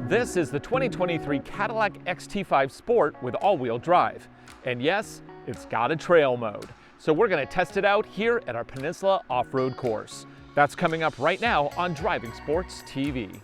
This is the 2023 Cadillac XT5 Sport with all-wheel drive. And yes, it's got a trail mode. So we're going to test it out here at our Peninsula Off-Road Course. That's coming up right now on Driving Sports TV.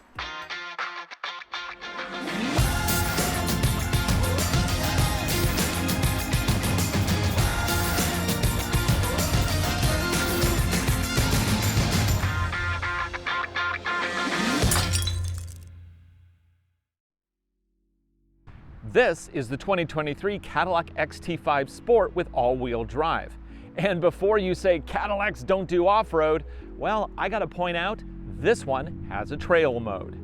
This is the 2023 Cadillac XT5 Sport with all-wheel drive. And before you say Cadillacs don't do off-road, well, I gotta point out, this one has a trail mode.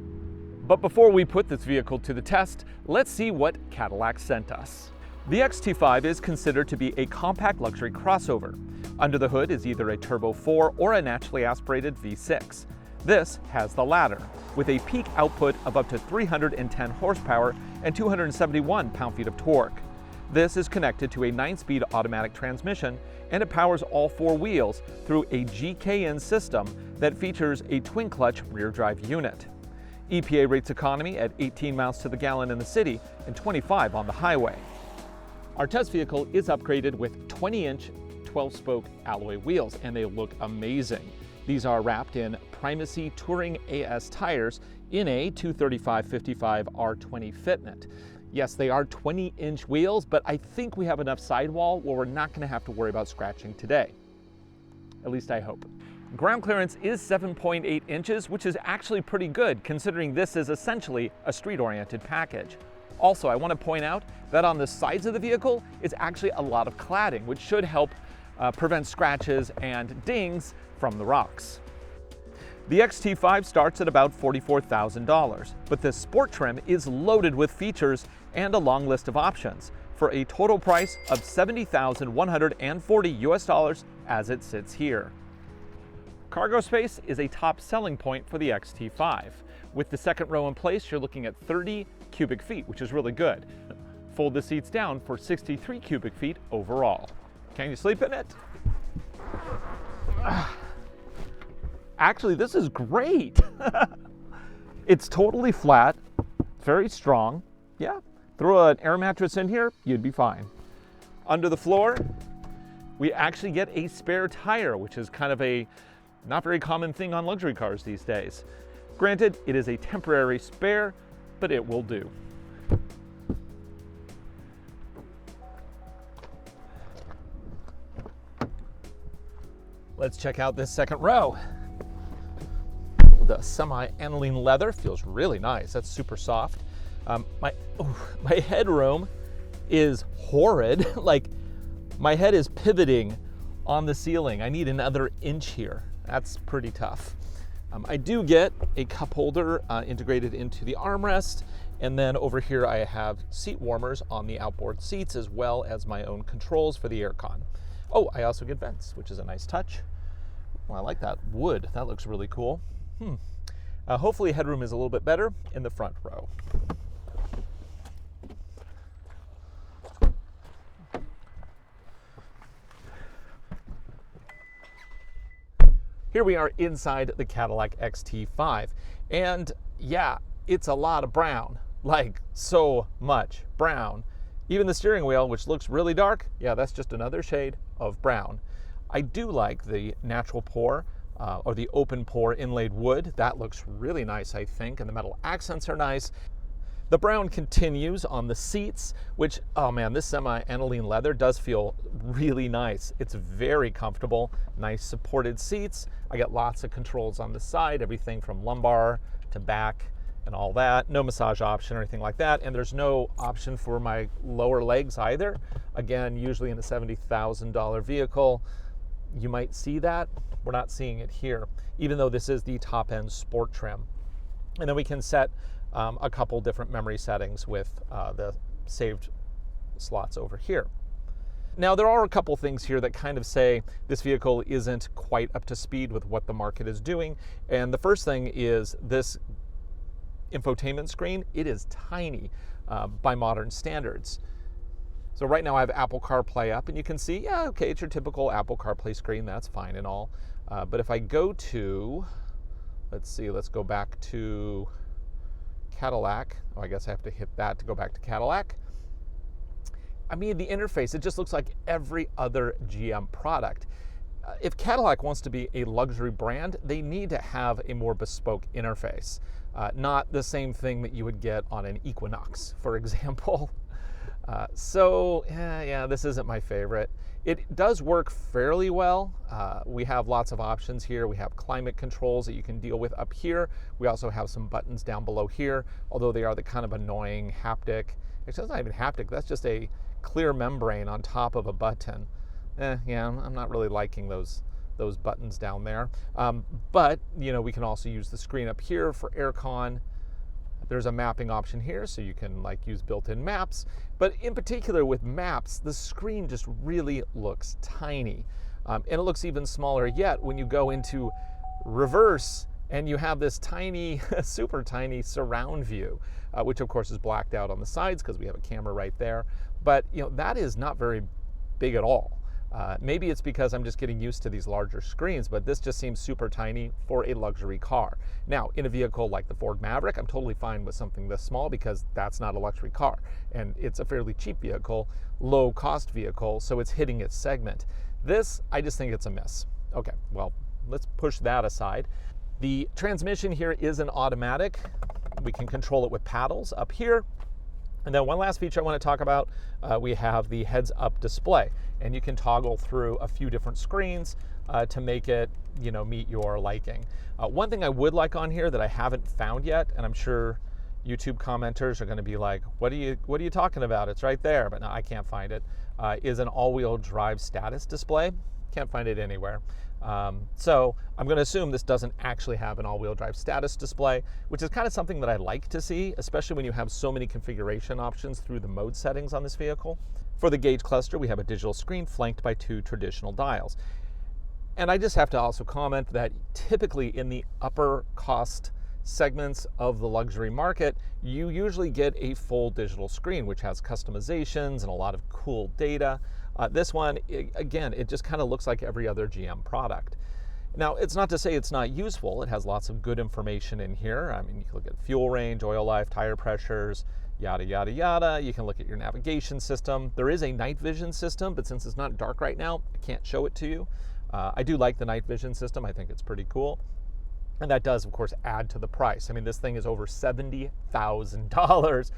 But before we put this vehicle to the test, let's see what Cadillac sent us. The XT5 is considered to be a compact luxury crossover. Under the hood is either a turbo 4 or a naturally aspirated V6. This has the latter, with a peak output of up to 310 horsepower and 271 pound-feet of torque. This is connected to a 9-speed automatic transmission, and it powers all 4 wheels through a GKN system that features a twin-clutch rear-drive unit. EPA rates economy at 18 miles to the gallon in the city and 25 on the highway. Our test vehicle is upgraded with 20-inch 12-spoke alloy wheels, and they look amazing. These are wrapped in Primacy Touring AS tires in a 235/55 R20 fitment. Yes, they are 20-inch wheels, but I think we have enough sidewall where we're not going to have to worry about scratching today. At least I hope. Ground clearance is 7.8 inches, which is actually pretty good considering this is essentially a street-oriented package. Also, I want to point out that on the sides of the vehicle is actually a lot of cladding, which should help prevent scratches and dings from the rocks. The XT5 starts at about $44,000, but this sport trim is loaded with features and a long list of options for a total price of $70,140 US as it sits here. Cargo space is a top selling point for the XT5. With the second row in place, you're looking at 30 cubic feet, which is really good. Fold the seats down for 63 cubic feet overall. Can you sleep in it? Actually, this is great. It's totally flat, very strong. Yeah, throw an air mattress in here, you'd be fine. Under the floor, we actually get a spare tire, which is kind of a not very common thing on luxury cars these days. Granted, it is a temporary spare, but it will do. Let's check out this second row. The semi-aniline leather feels really nice. That's super soft. My headroom is horrid. Like, my head is pivoting on the ceiling. I need another inch here. That's pretty tough. I do get a cup holder integrated into the armrest, and then over here I have seat warmers on the outboard seats, as well as my own controls for the aircon. Oh, I also get vents, which is a nice touch. Well, I like that wood. That looks really cool. Hopefully headroom is a little bit better in the front row. Here we are inside the Cadillac XT5, and yeah, it's a lot of brown, like so much brown. Even the steering wheel, which looks really dark, yeah, that's just another shade of brown. I do like the natural pour or the open pour inlaid wood. That looks really nice, I think, and the metal accents are nice. The brown continues on the seats, which, oh man, this semi-aniline leather does feel really nice. It's very comfortable, nice supported seats. I get lots of controls on the side, everything from lumbar to back and all that. No massage option or anything like that, and there's no option for my lower legs either. Again, usually in a $70,000 vehicle, you might see that. We're not seeing it here, even though this is the top-end sport trim. And then we can set a couple different memory settings with the saved slots over here. Now, there are a couple things here that kind of say this vehicle isn't quite up to speed with what the market is doing. And the first thing is this infotainment screen. It is tiny by modern standards. So right now I have Apple CarPlay up, and you can see, yeah, okay, it's your typical Apple CarPlay screen. That's fine and all. But if I go to, let's see, let's go back to Cadillac. Oh, I guess I have to hit that to go back to Cadillac. I mean, the interface, it just looks like every other GM product. If Cadillac wants to be a luxury brand, they need to have a more bespoke interface. Not the same thing that you would get on an Equinox, for example. Yeah, this isn't my favorite. It does work fairly well. We have lots of options here. We have climate controls that you can deal with up here. We also have some buttons down below here, although they are the kind of annoying haptic. It's not even haptic, that's just a clear membrane on top of a button. Yeah, I'm not really liking those buttons down there. But, you know, we can also use the screen up here for aircon. There's a mapping option here, so you can like use built-in maps. But in particular with maps, the screen just really looks tiny. And it looks even smaller yet when you go into reverse and you have this tiny, super tiny surround view, which of course is blacked out on the sides because we have a camera right there. But, you know, that is not very big at all. Maybe it's because I'm just getting used to these larger screens, but this just seems super tiny for a luxury car. Now, in a vehicle like the Ford Maverick, I'm totally fine with something this small because that's not a luxury car. And it's a fairly cheap vehicle, low cost vehicle, so it's hitting its segment. This, I just think it's a miss. Okay, well, let's push that aside. The transmission here is an automatic. We can control it with paddles up here. And then one last feature I want to talk about, we have the heads-up display, and you can toggle through a few different screens to make it, you know, meet your liking. One thing I would like on here that I haven't found yet, and I'm sure YouTube commenters are going to be like, "What are you talking about? It's right there," but no, I can't find it. Is an all-wheel drive status display. Can't find it anywhere. So I'm going to assume this doesn't actually have an all-wheel drive status display, which is kind of something that I like to see, especially when you have so many configuration options through the mode settings on this vehicle. For the gauge cluster, we have a digital screen flanked by 2 traditional dials. And I just have to also comment that typically in the upper cost segments of the luxury market, you usually get a full digital screen, which has customizations and a lot of cool data. This one, again, it just kind of looks like every other GM product. Now, it's not to say it's not useful. It has lots of good information in here. I mean, you can look at fuel range, oil life, tire pressures, yada, yada, yada. You can look at your navigation system. There is a night vision system, but since it's not dark right now, I can't show it to you. I do like the night vision system. I think it's pretty cool. And that does, of course, add to the price. I mean, this thing is over $70,000.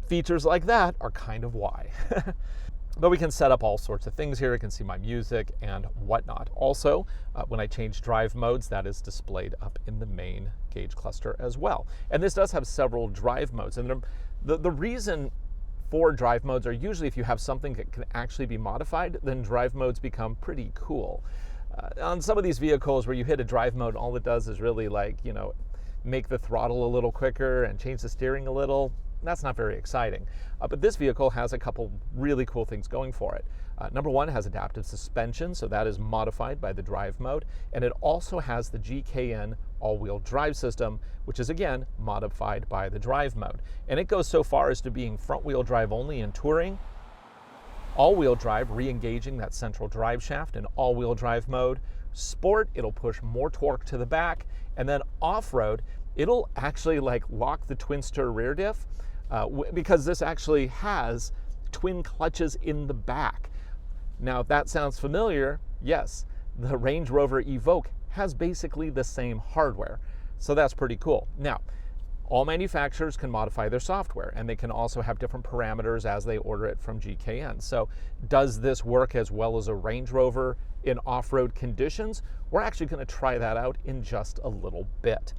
Features like that are kind of why. But we can set up all sorts of things here. I can see my music and whatnot. Also, when I change drive modes, that is displayed up in the main gauge cluster as well. And this does have several drive modes. And the reason for drive modes are usually if you have something that can actually be modified, then drive modes become pretty cool. On some of these vehicles where you hit a drive mode, all it does is really, like, you know, make the throttle a little quicker and change the steering a little. That's not very exciting. But this vehicle has a couple really cool things going for it. Number one, it has adaptive suspension, so that is modified by the drive mode. And it also has the GKN all-wheel drive system, which is again modified by the drive mode. And it goes so far as to being front-wheel drive only in touring, all-wheel drive, re-engaging that central drive shaft in all-wheel drive mode. Sport, it'll push more torque to the back. And then off-road, it'll actually like lock the twin-stir rear diff because this actually has twin clutches in the back. Now, if that sounds familiar, yes, the Range Rover Evoque has basically the same hardware. So that's pretty cool. Now, all manufacturers can modify their software, and they can also have different parameters as they order it from GKN. So does this work as well as a Range Rover in off-road conditions? We're actually going to try that out in just a little bit.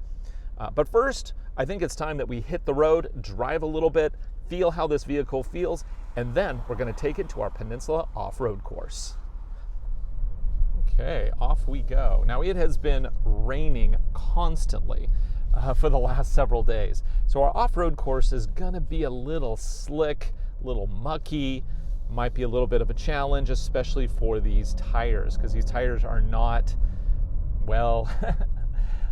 But first, I think it's time that we hit the road, drive a little bit, feel how this vehicle feels, and then we're going to take it to our Peninsula Off-Road Course. Okay, off we go. Now, it has been raining constantly for the last several days. So our off-road course is gonna be a little slick, a little mucky, might be a little bit of a challenge, especially for these tires, because these tires are not, well,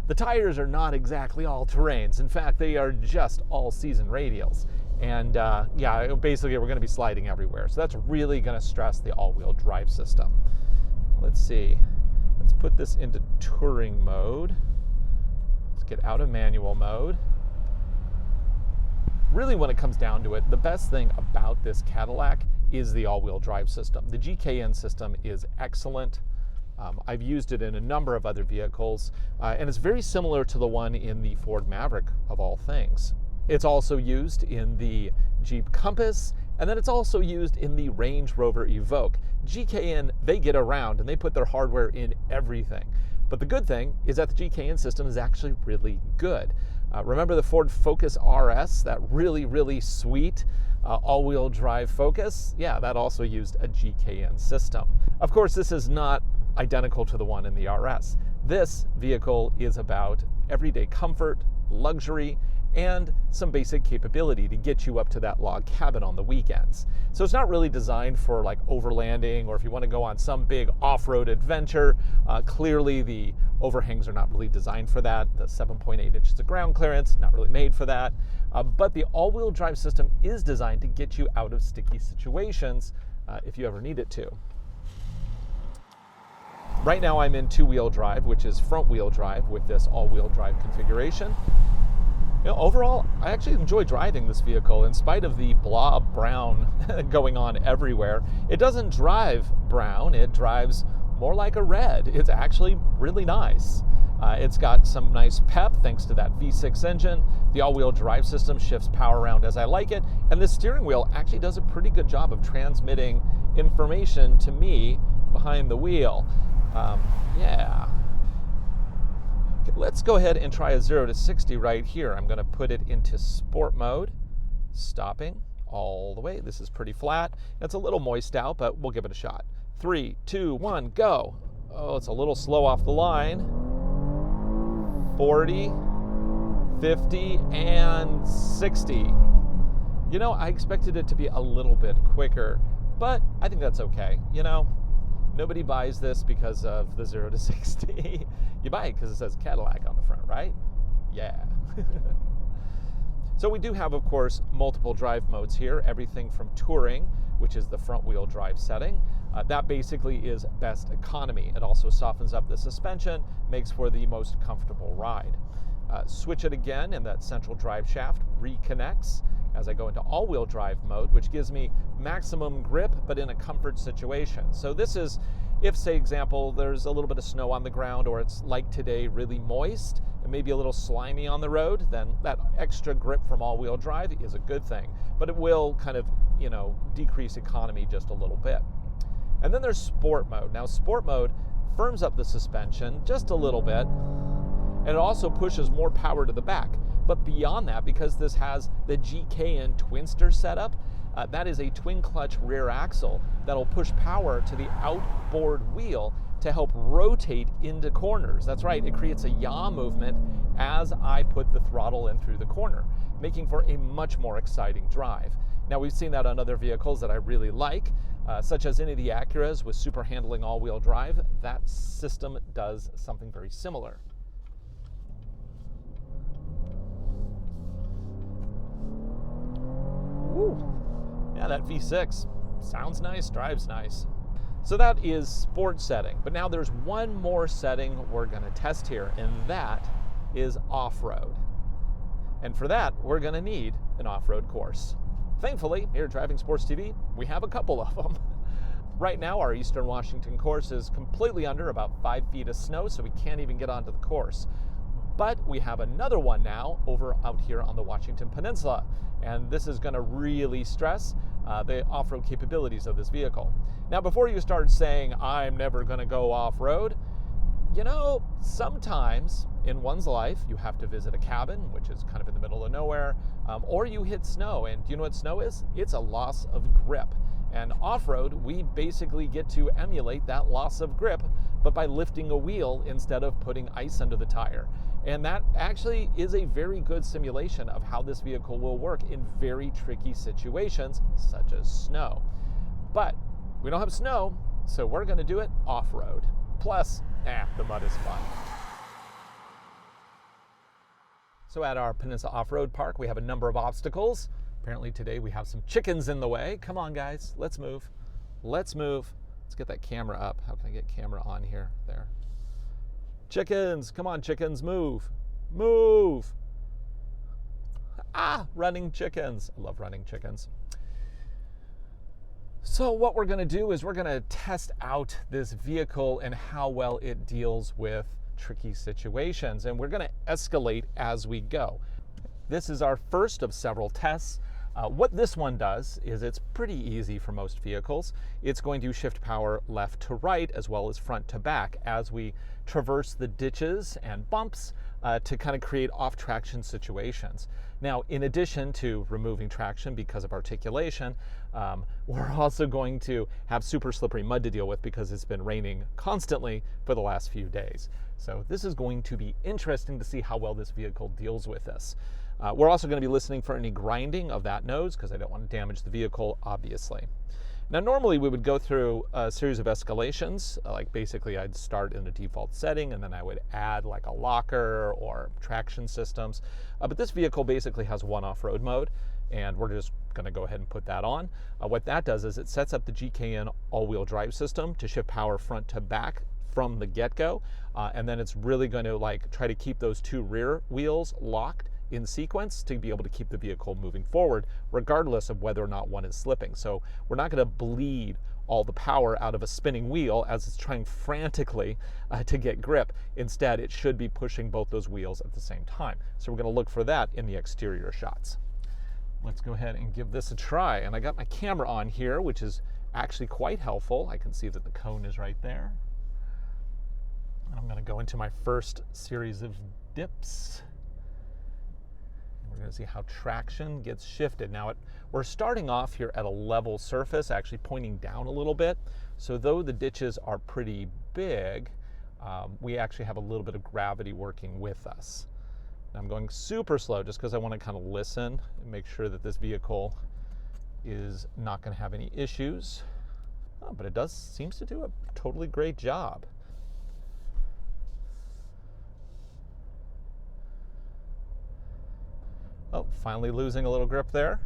the tires are not exactly all-terrains. In fact, they are just all-season radials. And yeah, basically we're gonna be sliding everywhere. So that's really gonna stress the all-wheel drive system. Let's see, let's put this into touring mode. Get out of manual mode. Really, when it comes down to it, the best thing about this Cadillac is the all-wheel drive system. The GKN system is excellent. I've used it in a number of other vehicles, and it's very similar to the one in the Ford Maverick, of all things. It's also used in the Jeep Compass, and then it's also used in the Range Rover Evoque. GKN, they get around and they put their hardware in everything. But the good thing is that the GKN system is actually really good. Remember the Ford Focus RS, that really, really sweet all-wheel drive Focus? Yeah, that also used a GKN system. Of course, this is not identical to the one in the RS. This vehicle is about everyday comfort, luxury, and some basic capability to get you up to that log cabin on the weekends. So it's not really designed for like overlanding, or if you want to go on some big off-road adventure. Clearly the overhangs are not really designed for that. The 7.8 inches of ground clearance, not really made for that. But the all-wheel drive system is designed to get you out of sticky situations if you ever need it to. Right now I'm in two-wheel drive, which is front-wheel drive with this all-wheel drive configuration. You know, overall, I actually enjoy driving this vehicle in spite of the blob brown going on everywhere. It doesn't drive brown, it drives more like a red. It's actually really nice. It's got some nice pep thanks to that V6 engine. The all-wheel drive system shifts power around as I like it, and the steering wheel actually does a pretty good job of transmitting information to me behind the wheel. Yeah. Okay, let's go ahead and try a 0 to 60 right here. I'm going to put it into sport mode, stopping all the way. This is pretty flat. It's a little moist out, but we'll give it a shot. 3, 2, 1, go. Oh, it's a little slow off the line. 40, 50, and 60. You know, I expected it to be a little bit quicker, but I think that's okay. You know, nobody buys this because of the 0 to 60. You buy it because it says Cadillac on the front, right? Yeah. So we do have, of course, multiple drive modes here, everything from touring, which is the front wheel drive setting. That basically is best economy. It also softens up the suspension, makes for the most comfortable ride. Switch it again and that central drive shaft reconnects as I go into all-wheel drive mode, which gives me maximum grip, but in a comfort situation. So this is, if, say, example, there's a little bit of snow on the ground, or it's like today, really moist, and maybe a little slimy on the road, then that extra grip from all-wheel drive is a good thing. But it will kind of, you know, decrease economy just a little bit. And then there's sport mode. Now, sport mode firms up the suspension just a little bit, and it also pushes more power to the back. But beyond that, because this has the GKN Twinster setup, that is a twin clutch rear axle that'll push power to the outboard wheel to help rotate into corners. That's right, it creates a yaw movement as I put the throttle in through the corner, making for a much more exciting drive. Now, we've seen that on other vehicles that I really like, such as any of the Acuras with super handling all-wheel drive. That system does something very similar. Woo. Yeah, that V6 sounds nice, drives nice. So that is sport setting, but now there's one more setting we're gonna test here, and that is off-road. And for that, we're gonna need an off-road course. Thankfully, here at Driving Sports TV, we have a couple of them. Right now, our Eastern Washington course is completely under about 5 feet of snow, so we can't even get onto the course. But we have another one now over out here on the Washington Peninsula, and this is going to really stress the off-road capabilities of this vehicle. Now, before you start saying, I'm never going to go off-road, you know, sometimes in one's life you have to visit a cabin, which is kind of in the middle of nowhere, or you hit snow, and do you know what snow is? It's a loss of grip. And off-road, we basically get to emulate that loss of grip, but by lifting a wheel instead of putting ice under the tire. And that actually is a very good simulation of how this vehicle will work in very tricky situations, such as snow. But we don't have snow, so we're gonna do it off-road. Plus, the mud is fun. So at our Peninsula Off-Road Park, we have a number of obstacles. Apparently today we have some chickens in the way. Come on, guys, let's move. Let's move. Let's get that camera up. How can I get camera on here? There. Chickens, come on, chickens, move. Move. Running chickens. I love running chickens. So what we're going to do is we're going to test out this vehicle and how well it deals with tricky situations, and we're going to escalate as we go. This is our first of several tests. What this one does is it's pretty easy for most vehicles. It's going to shift power left to right as well as front to back as we traverse the ditches and bumps to kind of create off-traction situations. Now, in addition to removing traction because of articulation, we're also going to have super slippery mud to deal with because it's been raining constantly for the last few days. So this is going to be interesting to see how well this vehicle deals with this. We're also going to be listening for any grinding of that nose because I don't want to damage the vehicle, obviously. Now, normally we would go through a series of escalations, like basically I'd start in a default setting and then I would add like a locker or traction systems. But this vehicle basically has one off-road mode, and we're just going to go ahead and put that on. What that does is it sets up the GKN all-wheel drive system to shift power front to back from the get-go, and then it's really going to like try to keep those two rear wheels locked in sequence to be able to keep the vehicle moving forward regardless of whether or not one is slipping. So we're not going to bleed all the power out of a spinning wheel as it's trying frantically to get grip. Instead, it should be pushing both those wheels at the same time. So we're going to look for that in the exterior shots. Let's go ahead and give this a try. And I got my camera on here, which is actually quite helpful. I can see that the cone is right there. And I'm going to go into my first series of dips. We're going to see how traction gets shifted. Now, we're starting off here at a level surface, actually pointing down a little bit. So though the ditches are pretty big, we actually have a little bit of gravity working with us. Now, I'm going super slow just because I want to kind of listen and make sure that this vehicle is not going to have any issues. But it seems to do a totally great job. Oh, finally losing a little grip there,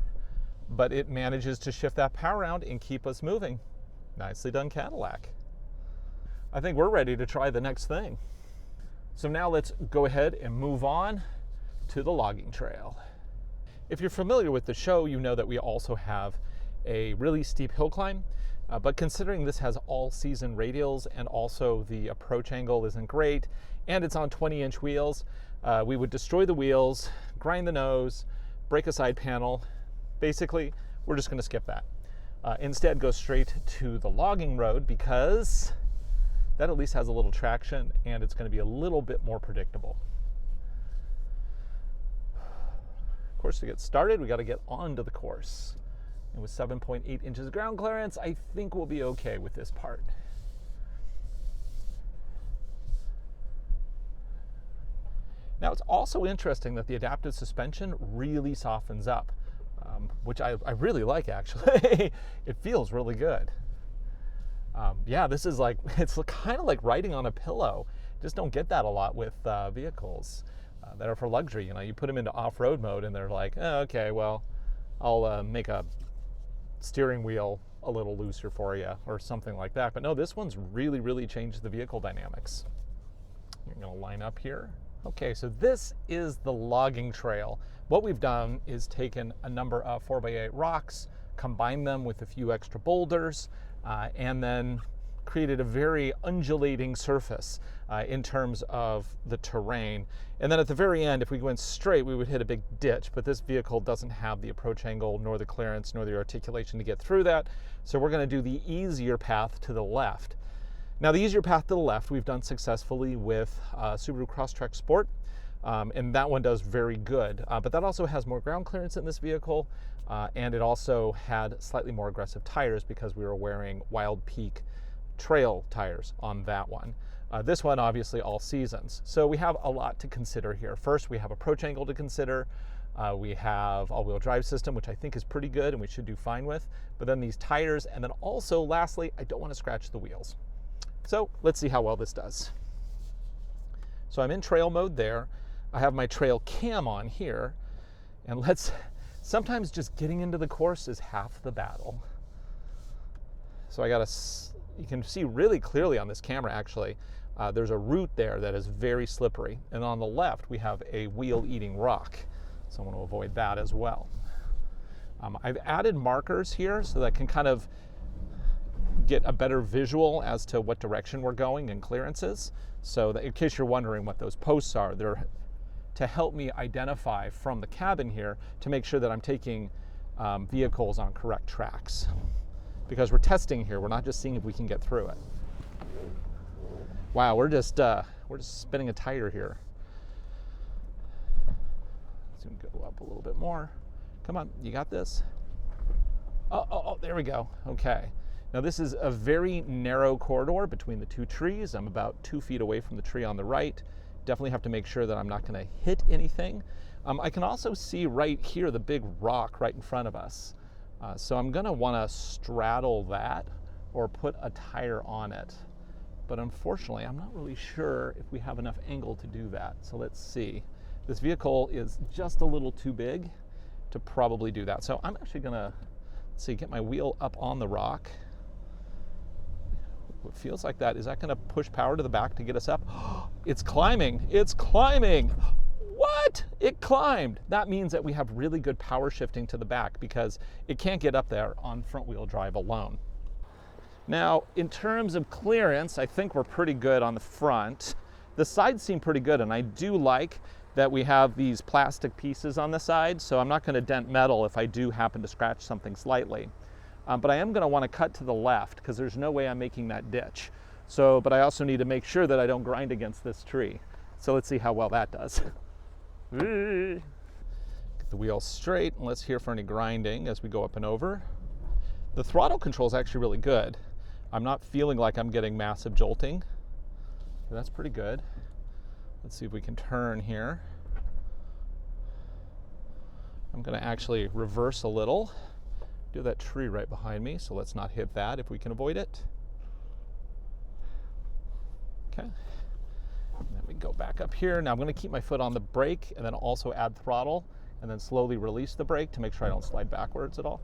but it manages to shift that power around and keep us moving. Nicely done, Cadillac. I think we're ready to try the next thing. So now let's go ahead and move on to the logging trail. If you're familiar with the show, you know that we also have a really steep hill climb, but considering this has all-season radials and also the approach angle isn't great, and it's on 20-inch wheels, we would destroy the wheels, grind the nose, break a side panel. Basically, we're just going to skip that. Instead, go straight to the logging road because that at least has a little traction and it's going to be a little bit more predictable. Of course, to get started, we got to get onto the course. And with 7.8 inches of ground clearance, I think we'll be okay with this part. Now, it's also interesting that the adaptive suspension really softens up, which I really like, actually. It feels really good. Yeah, this is like, it's kind of like riding on a pillow. Just don't get that a lot with vehicles that are for luxury. You know, you put them into off-road mode and they're like, oh, okay, well, I'll make a steering wheel a little looser for you or something like that. But no, this one's really changed the vehicle dynamics. You're going to line up here. Okay, so this is the logging trail. What we've done is taken a number of 4x8 rocks, combined them with a few extra boulders, and then created a very undulating surface in terms of the terrain. And then at the very end, if we went straight, we would hit a big ditch, but this vehicle doesn't have the approach angle, nor the clearance, nor the articulation to get through that. So we're going to do the easier path to the left. Now, the easier path to the left we've done successfully with Subaru Crosstrek Sport, and that one does very good. But that also has more ground clearance in this vehicle, and it also had slightly more aggressive tires because we were wearing Wild Peak trail tires on that one. This one, obviously, all seasons. So we have a lot to consider here. First, we have approach angle to consider. We have all-wheel drive system, which I think is pretty good and we should do fine with. But then these tires, and then also, lastly, I don't want to scratch the wheels. So let's see how well this does. So I'm in trail mode there. I have my trail cam on here, and sometimes just getting into the course is half the battle. So you can see really clearly on this camera, actually, there's a root there that is very slippery. And on the left, we have a wheel-eating rock. So I want to avoid that as well. I've added markers here so that I can kind of get a better visual as to what direction we're going and clearances. So that in case you're wondering what those posts are, they're to help me identify from the cabin here to make sure that I'm taking vehicles on correct tracks. Because we're testing here, we're not just seeing if we can get through it. Wow, we're just spinning a tire here. Let's go up a little bit more. Come on, you got this? Oh, there we go. Okay. Now this is a very narrow corridor between the two trees. I'm about 2 feet away from the tree on the right. Definitely have to make sure that I'm not going to hit anything. I can also see right here the big rock right in front of us. So I'm going to want to straddle that or put a tire on it. But unfortunately, I'm not really sure if we have enough angle to do that. So let's see. This vehicle is just a little too big to probably do that. So I'm actually going to, let's see, get my wheel up on the rock. It feels like that. Is that going to push power to the back to get us up? It's climbing. It's climbing. What? It climbed. That means that we have really good power shifting to the back because it can't get up there on front wheel drive alone. Now, in terms of clearance, I think we're pretty good on the front. The sides seem pretty good, and I do like that we have these plastic pieces on the side, so I'm not going to dent metal if I do happen to scratch something slightly. But I am going to want to cut to the left because there's no way I'm making that ditch. So, but I also need to make sure that I don't grind against this tree. So let's see how well that does. Get the wheel straight, and let's hear for any grinding as we go up and over. The throttle control is actually really good. I'm not feeling like I'm getting massive jolting. So that's pretty good. Let's see if we can turn here. I'm going to actually reverse a little. Do that tree right behind me, so let's not hit that if we can avoid it. Okay. And then we go back up here. Now I'm going to keep my foot on the brake and then also add throttle and then slowly release the brake to make sure I don't slide backwards at all.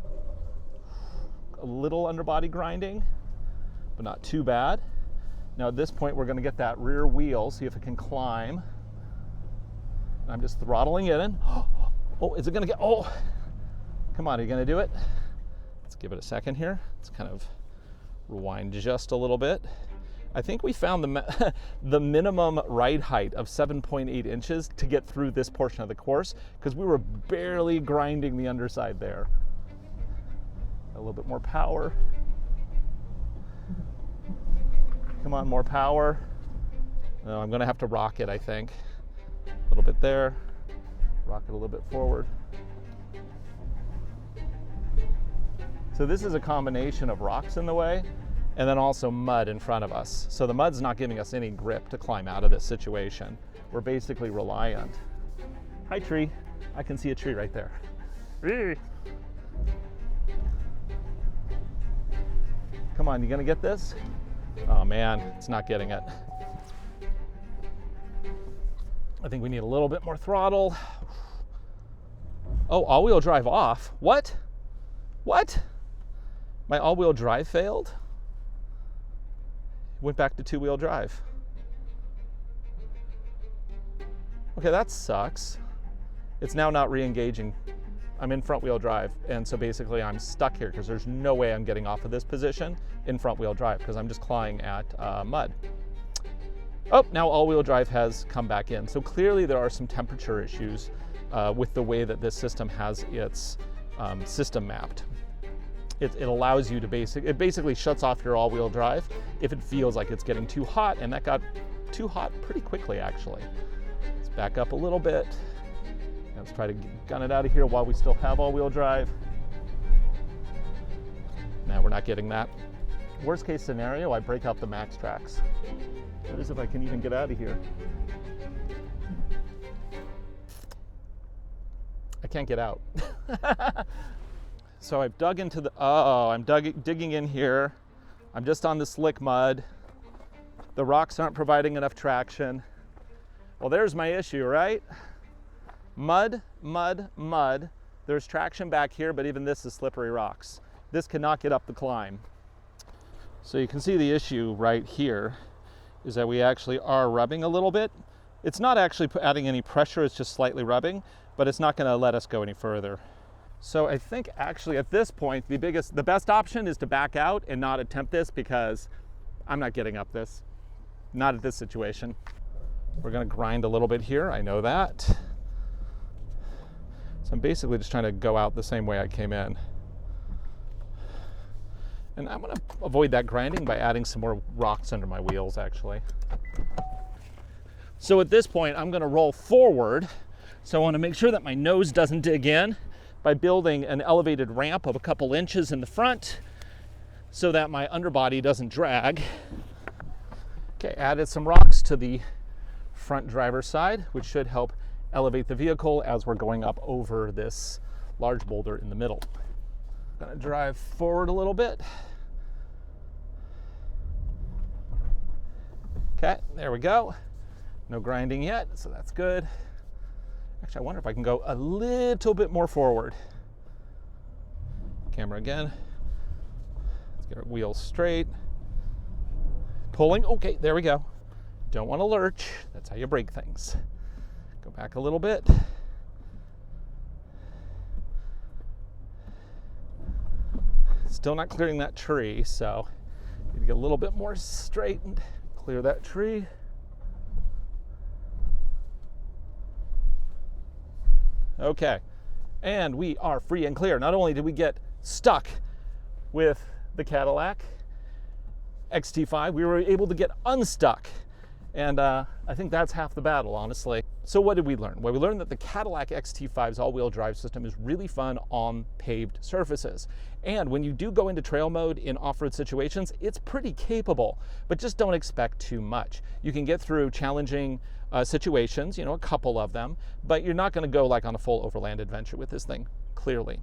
A little underbody grinding, but not too bad. Now at this point we're going to get that rear wheel, see if it can climb. And I'm just throttling it in. Oh, is it going to get, oh, come on, are you going to do it? Let's give it a second here. Let's kind of rewind just a little bit. I think we found the minimum ride height of 7.8 inches to get through this portion of the course because we were barely grinding the underside there. A little bit more power. Come on, more power. No, I'm going to have to rock it, I think. A little bit there. Rock it a little bit forward. So this is a combination of rocks in the way and then also mud in front of us. So the mud's not giving us any grip to climb out of this situation. We're basically reliant. Hi, tree. I can see a tree right there. Come on, you gonna get this? Oh man, it's not getting it. I think we need a little bit more throttle. Oh, all-wheel drive off. What? What? My all-wheel drive failed? Went back to two-wheel drive. Okay, that sucks. It's now not re-engaging. I'm in front-wheel drive, and so basically I'm stuck here because there's no way I'm getting off of this position in front-wheel drive because I'm just clawing at mud. Oh, now all-wheel drive has come back in. So clearly there are some temperature issues with the way that this system has its system mapped. It allows you to it basically shuts off your all-wheel drive if it feels like it's getting too hot, and that got too hot pretty quickly actually. Let's back up a little bit. Let's try to gun it out of here while we still have all-wheel drive. Now we're not getting that. Worst case scenario, I break out the max tracks. That is if I can even get out of here. I can't get out. So I've dug into the, I'm digging in here. I'm just on the slick mud. The rocks aren't providing enough traction. Well, there's my issue, right? Mud, mud, mud. There's traction back here, but even this is slippery rocks. This cannot get up the climb. So you can see the issue right here is that we actually are rubbing a little bit, It's not actually adding any pressure, it's just slightly rubbing, but it's not gonna let us go any further. So I think actually at this point, the best option is to back out and not attempt this, because I'm not getting up this, not at this situation. We're gonna grind a little bit here, I know that. So I'm basically just trying to go out the same way I came in. And I'm gonna avoid that grinding by adding some more rocks under my wheels, actually. So at this point, I'm gonna roll forward. So I wanna make sure that my nose doesn't dig in by building an elevated ramp of a couple inches in the front so that my underbody doesn't drag. Okay, added some rocks to the front driver's side, which should help elevate the vehicle as we're going up over this large boulder in the middle. I'm gonna drive forward a little bit. Okay, there we go. No grinding yet, so that's good. Actually, I wonder if I can go a little bit more forward. Camera again. Let's get our wheels straight. Pulling, okay, there we go. Don't want to lurch, that's how you break things. Go back a little bit. Still not clearing that tree, so need to get a little bit more straightened. Clear that tree. Okay, and we are free and clear. Not only did we get stuck with the Cadillac XT5, we were able to get unstuck. And I think that's half the battle, honestly. So what did we learn? Well, we learned that the Cadillac XT5's all-wheel drive system is really fun on paved surfaces. And when you do go into trail mode in off-road situations, it's pretty capable, but just don't expect too much. You can get through challenging situations, a couple of them, but you're not gonna go like on a full overland adventure with this thing, clearly.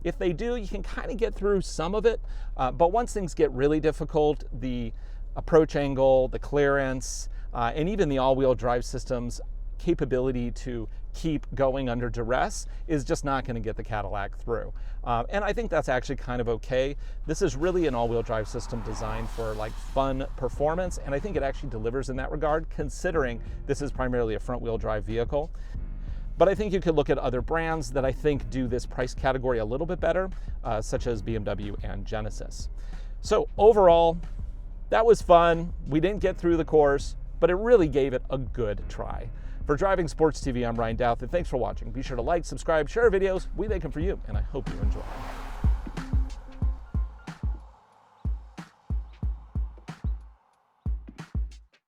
If they do, you can kind of get through some of it, but once things get really difficult, the approach angle, the clearance, and even the all-wheel drive system's capability to keep going under duress is just not going to get the Cadillac through. And I think that's actually kind of okay. This is really an all-wheel drive system designed for like fun performance, and I think it actually delivers in that regard, considering this is primarily a front-wheel drive vehicle. But I think you could look at other brands that I think do this price category a little bit better, such as BMW and Genesis. So overall, that was fun. We didn't get through the course, but it really gave it a good try. For Driving Sports TV, I'm Ryan Douth, and thanks for watching. Be sure to like, subscribe, share our videos. We make them for you, and I hope you enjoy.